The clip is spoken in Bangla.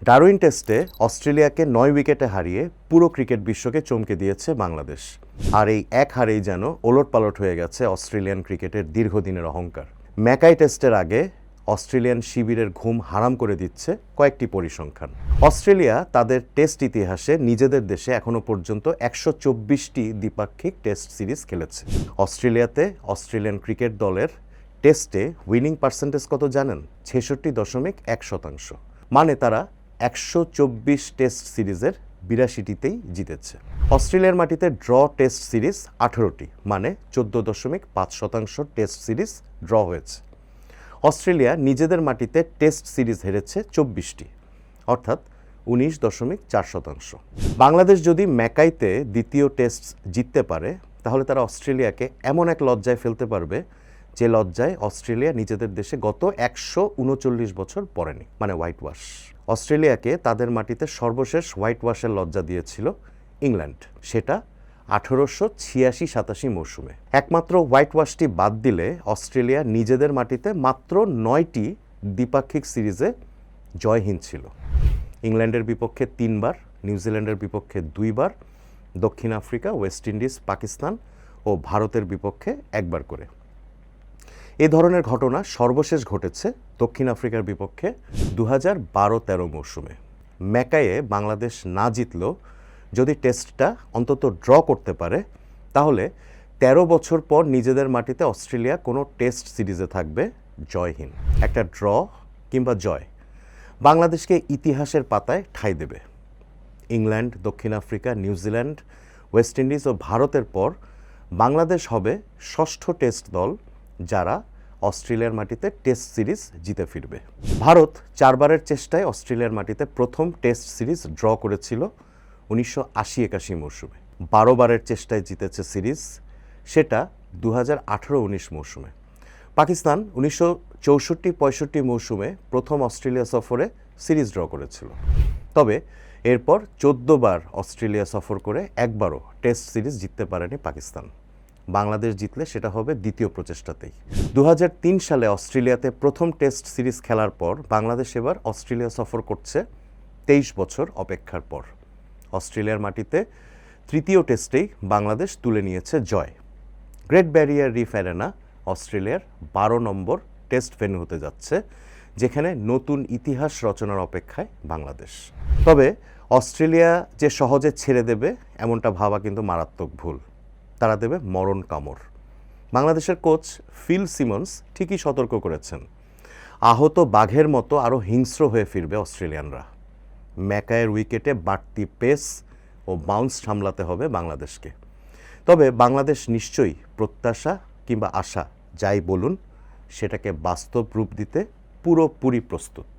ডারউইন টেস্টে অস্ট্রেলিয়াকে ৯ উইকেটে হারিয়ে পুরো ক্রিকেট বিশ্বকে চমকে দিয়েছে বাংলাদেশ। আর এই এক হারেই যেন ওলটপালট হয়ে গেছে অস্ট্রেলিয়ান ক্রিকেটের দীর্ঘদিনের অহংকার। ম্যাকাই টেস্টের আগে অস্ট্রেলিয়ান শিবিরের ঘুম হারাম করে দিচ্ছে কয়েকটি পরিসংখ্যান। অস্ট্রেলিয়া তাদের টেস্ট ইতিহাসে নিজেদের দেশে এখনও পর্যন্ত ১২৪টি দ্বিপাক্ষিক টেস্ট সিরিজ খেলেছে। অস্ট্রেলিয়াতে অস্ট্রেলিয়ান ক্রিকেট দলের টেস্টে উইনিং পার্সেন্টেজ কত জানেন? ৬৬.১%। মানে তারা ১২৪ টেস্ট সিরিজের ৮২টিতেই জিতেছে। অস্ট্রেলিয়ার মাটিতে ড্র টেস্ট সিরিজ ১৮টি, মানে ১৪.৫% টেস্ট সিরিজ ড্র হয়েছে। অস্ট্রেলিয়া নিজেদের মাটিতে টেস্ট সিরিজ হেরেছে ২৪টি, অর্থাৎ ১৯.৪%। বাংলাদেশ যদি ম্যাকাইতে দ্বিতীয় টেস্ট জিততে পারে, তাহলে তারা অস্ট্রেলিয়াকে এমন এক লজ্জায় ফেলতে পারবে যে লজ্জায় অস্ট্রেলিয়া নিজেদের দেশে গত ১৩৯ বছর পড়েনি, মানে হোয়াইট ওয়াশ। অস্ট্রেলিয়াকে তাদের মাটিতে সর্বশেষ হোয়াইট ওয়াশের লজ্জা দিয়েছিল ইংল্যান্ড, সেটা ১৮৮৬-৮৭ মৌসুমে। একমাত্র হোয়াইট ওয়াশটি বাদ দিলে অস্ট্রেলিয়া নিজেদের মাটিতে মাত্র ৯টি দ্বিপাক্ষিক সিরিজে জয়হীন ছিল। ইংল্যান্ডের বিপক্ষে ৩বার, নিউজিল্যান্ডের বিপক্ষে ২বার, দক্ষিণ আফ্রিকা, ওয়েস্ট ইন্ডিজ, পাকিস্তান ও ভারতের বিপক্ষে ১বার করে। এ ধরনের ঘটনা সর্বশেষ ঘটেছে দক্ষিণ আফ্রিকার বিপক্ষে ২০১২-১৩ মৌসুমে। ম্যাকাইয়ে বাংলাদেশ না জিতলেও যদি টেস্টটা অন্তত ড্র করতে পারে, তাহলে ১৩ বছর পর নিজেদের মাটিতে অস্ট্রেলিয়া কোনো টেস্ট সিরিজে থাকবে জয়হীন। একটা ড্র কিংবা জয় বাংলাদেশকে ইতিহাসের পাতায় ঠাঁই দেবে। ইংল্যান্ড, দক্ষিণ আফ্রিকা, নিউজিল্যান্ড, ওয়েস্ট ইন্ডিজ ও ভারতের পর বাংলাদেশ হবে ষষ্ঠ টেস্ট দল যারা অস্ট্রেলিয়ার মাটিতে টেস্ট সিরিজ জিতে ফিরবে। ভারত ৪বারের চেষ্টায় অস্ট্রেলিয়ার মাটিতে প্রথম টেস্ট সিরিজ ড্র করেছিল ১৯৮০-৮১ মৌসুমে। ১২বারের চেষ্টায় জিতেছে সিরিজ, সেটা ২০১৮-১৯ মৌসুমে। পাকিস্তান ১৯৬৪-৬৫ মৌসুমে প্রথম অস্ট্রেলিয়া সফরে সিরিজ ড্র করেছিল। তবে এরপর ১৪বার অস্ট্রেলিয়া সফর করে একবারও টেস্ট সিরিজ জিততে পারেনি পাকিস্তান। বাংলাদেশ জিতলে সেটা হবে দ্বিতীয় প্রচেষ্টাতেই। ২০০৩ সালে অস্ট্রেলিয়াতে প্রথম টেস্ট সিরিজ খেলার পর বাংলাদেশ এবার অস্ট্রেলিয়া সফর করছে ২৩ বছর অপেক্ষার পর। অস্ট্রেলিয়ার মাটিতে তৃতীয় টেস্টেই বাংলাদেশ তুলে নিয়েছে জয়। গ্রেট ব্যারিয়ার রিফ অ্যারেনা অস্ট্রেলিয়ার ১২ নম্বর টেস্ট ভেন্যু হতে যাচ্ছে, যেখানে নতুন ইতিহাস রচনার অপেক্ষায় বাংলাদেশ। তবে অস্ট্রেলিয়া যে সহজে ছেড়ে দেবে এমনটা ভাবা কিন্তু মারাত্মক ভুল। তারা দেবে মরণ কামড়। বাংলাদেশের কোচ ফিল সিমন্স ঠিকই সতর্ক করেছেন, আহত বাঘের মতো আরও হিংস্র হয়ে ফিরবে অস্ট্রেলিয়ানরা। ম্যাকাইয়ের উইকেটে বাড়তি পেস ও বাউন্স সামলাতে হবে বাংলাদেশকে। তবে বাংলাদেশ নিশ্চয়ই প্রত্যাশা কিংবা আশা যাই বলুন, সেটাকে বাস্তব রূপ দিতে পুরোপুরি প্রস্তুত।